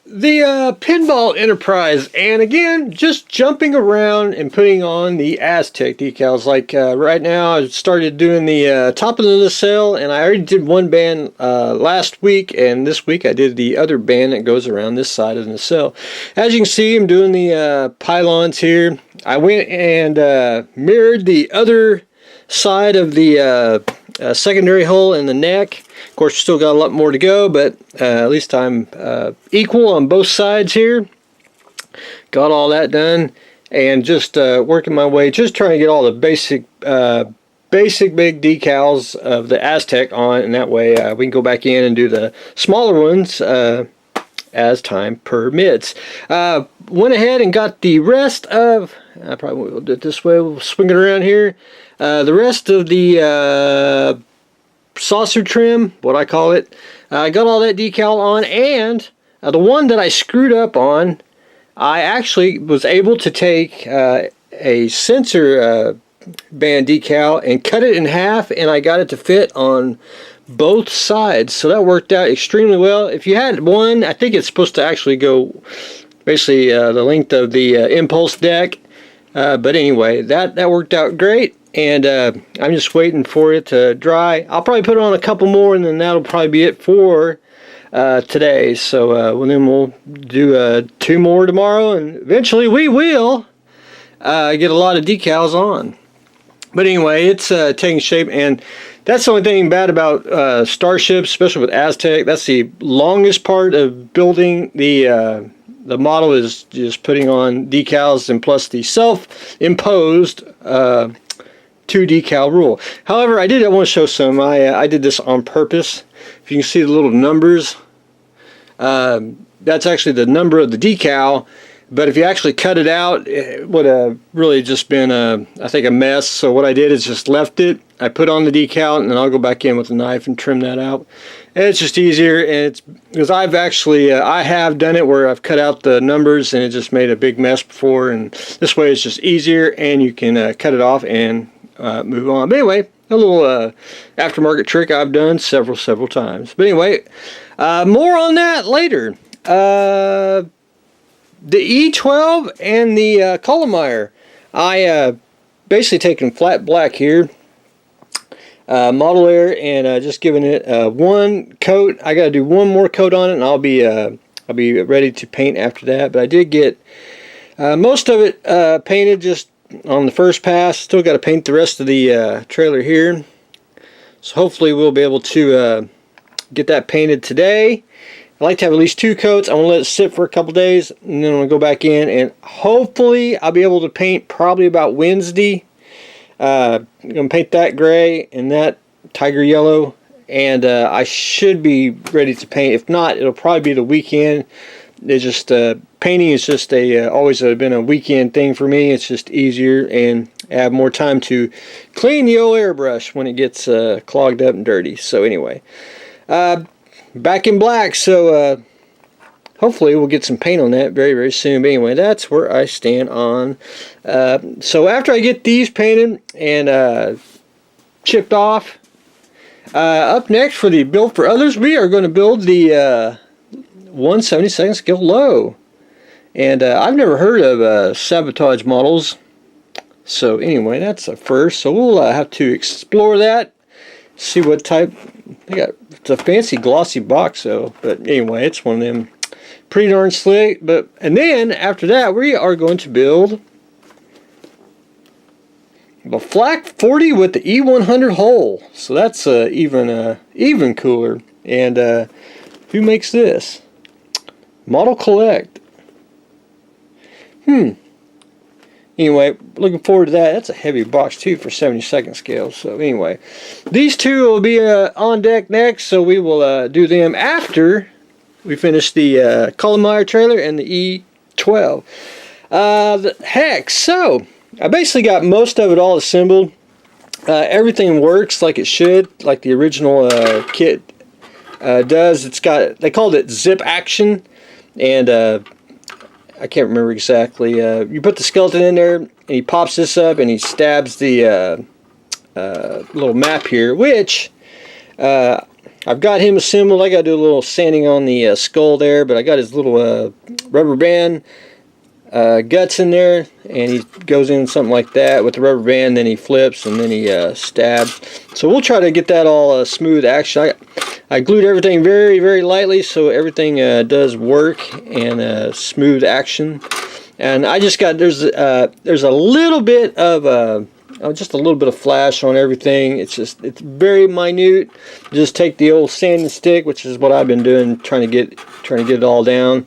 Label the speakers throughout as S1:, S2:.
S1: The Pinball Enterprise, and again, just jumping around and putting on the Aztec decals. Like right now, I started doing the top of the nacelle, and I already did one band last week, and this week I did the other band that goes around this side of the nacelle. As you can see, I'm doing the pylons here. I went and mirrored the other side of the secondary hole in the neck. Of course, still got a lot more to go, but at least I'm equal on both sides here. Got all that done, and just working my way, just trying to get all the basic big decals of the Aztec on, and that way we can go back in and do the smaller ones as time permits. Went ahead and got the rest of, I probably will do it this way, we'll swing it around here. The rest of the saucer trim, what I call it, I got all that decal on, and the one that I screwed up on, I actually was able to take a sensor band decal and cut it in half, and I got it to fit on both sides, so that worked out extremely well. If you had one, I think it's supposed to actually go basically the length of the impulse deck, but anyway, that worked out great. And I'm just waiting for it to dry. I'll probably put on a couple more, and then that'll probably be it for today. So then we'll do 2 more tomorrow, and eventually we will get a lot of decals on. But anyway, it's taking shape, and that's the only thing bad about Starships, especially with Aztec. That's the longest part of building the model, is just putting on decals, and plus the self-imposed 2 decal rule. However, I want to show some. I did this on purpose. If you can see the little numbers, that's actually the number of the decal, but if you actually cut it out, it would have really just been I think a mess. So what I did is just left it. I put on the decal, and then I'll go back in with a knife and trim that out. And it's just easier, and it's because I've actually I have done it where I've cut out the numbers and it just made a big mess before, and this way it's just easier, and you can cut it off and move on. But anyway, a little aftermarket trick I've done several times. But anyway, more on that later. The E12 and the cullemeyer, I basically taken flat black here, Model Air, and just giving it one coat. I got to do one more coat on it, and I'll be ready to paint after that. But I did get most of it painted just on the first pass. Still got to paint the rest of the trailer here, so hopefully we'll be able to get that painted today. I like to have at least 2 coats. I want to let it sit for a couple days, and then I'm going to go back in, and hopefully I'll be able to paint probably about Wednesday. I'm going to paint that gray and that tiger yellow, and I should be ready to paint. If not, it'll probably be the weekend. It's just painting is just always been a weekend thing for me. It's just easier, and I have more time to clean the old airbrush when it gets clogged up and dirty. So anyway, back in black, so hopefully we'll get some paint on that very soon. But anyway, that's where I stand on. So after I get these painted and chipped off, up next for the build for others, we are going to build the 1/72 scale low. And I've never heard of sabotage models, so anyway, that's a first. So we'll have to explore that, see what type. It's a fancy glossy box, though. But anyway, it's one of them pretty darn slick. And then after that, we are going to build the Flak 40 with the E100 hole. So that's even cooler. And who makes this? Model Collect. Anyway, looking forward to that. That's a heavy box too for 72nd scale. So anyway, these two will be on deck next. So we will do them after we finish the cullemeyer trailer and the E12. The hex. So I basically got most of it all assembled. Everything works like it should, like the original kit does. It's got, they called it zip action, and I can't remember exactly. You put the skeleton in there, and he pops this up, and he stabs the little map here, which I I've got him assembled. I got to do a little sanding on the skull there, but I got his little rubber band guts in there, and he goes in something like that with the rubber band, then he flips, and then he stabs. So we'll try to get that all smooth action. I glued everything very, very lightly so everything does work and smooth action. And I just got, there's a little bit of just a little bit of flash on everything. It's very minute. Just take the old sanding stick, which is what I've been doing, trying to get it all down.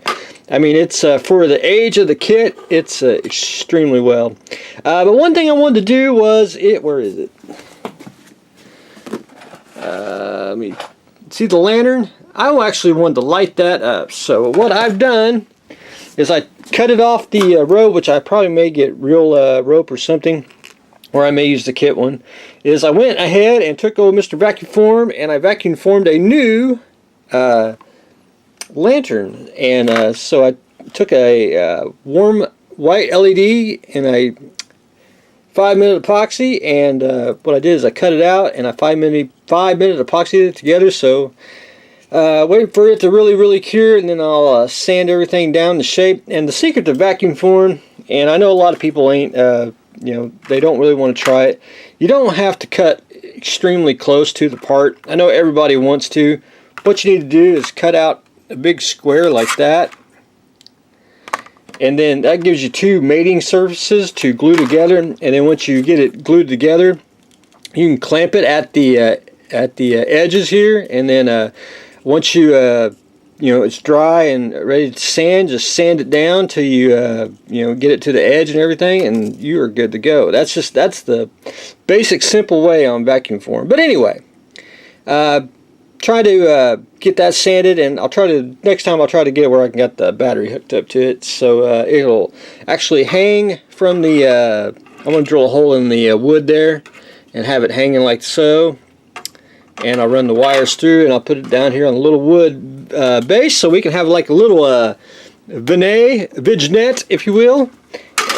S1: I mean, it's for the age of the kit, it's extremely well. But one thing I wanted to do was where is it? Let me see the lantern. I actually wanted to light that up. So what I've done is I cut it off the rope, which I probably may get real rope or something, or I may use the kit one. Is I went ahead and took old Mr. Vacuum Form, and I vacuum formed a new lantern. And so I took a warm white LED and a 5-minute epoxy, and what I did is I cut it out and I 5-minute epoxied it together. So wait for it to really cure, and then I'll sand everything down to shape. And the secret to vacuum form, and I know a lot of people ain't they don't really want to try it. You don't have to cut extremely close to the part. I know everybody wants to. What you need to do is cut out a big square like that, and then that gives you 2 mating surfaces to glue together. And then once you get it glued together, you can clamp it at the edges here, and then once you it's dry and ready to sand, just sand it down till you get it to the edge and everything, and you are good to go. That's the basic simple way on vacuum form. But anyway, try to get that sanded, and next time I'll try to get it where I can get the battery hooked up to it, so it'll actually hang from the I'm going to drill a hole in the wood there and have it hanging like so, and I'll run the wires through, and I'll put it down here on a little wood base, so we can have like a little vignette, if you will,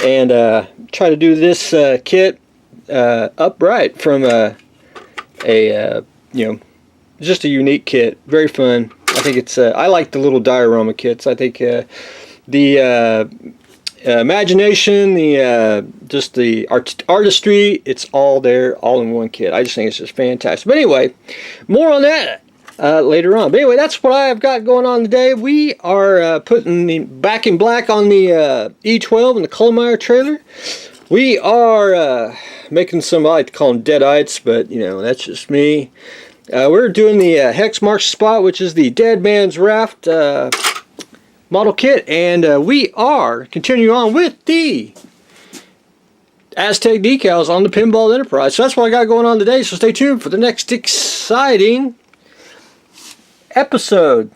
S1: and try to do this kit upright from just a unique kit. Very fun. I think it's I like the little diorama kits. I think the imagination, just the artistry, it's all there, all in one kit. I just think it's just fantastic. But anyway, more on that later on. But anyway, that's what I've got going on today. We are putting the back in black on the E12 and the cullemeyer trailer. We are making some, I like to call them deadites, but that's just me. We're doing the Hex Marks Spot, which is the Dead Man's Raft model kit, and we are continuing on with the Aztec decals on the Pinball Enterprise. So that's what I got going on today, so stay tuned for the next exciting episode.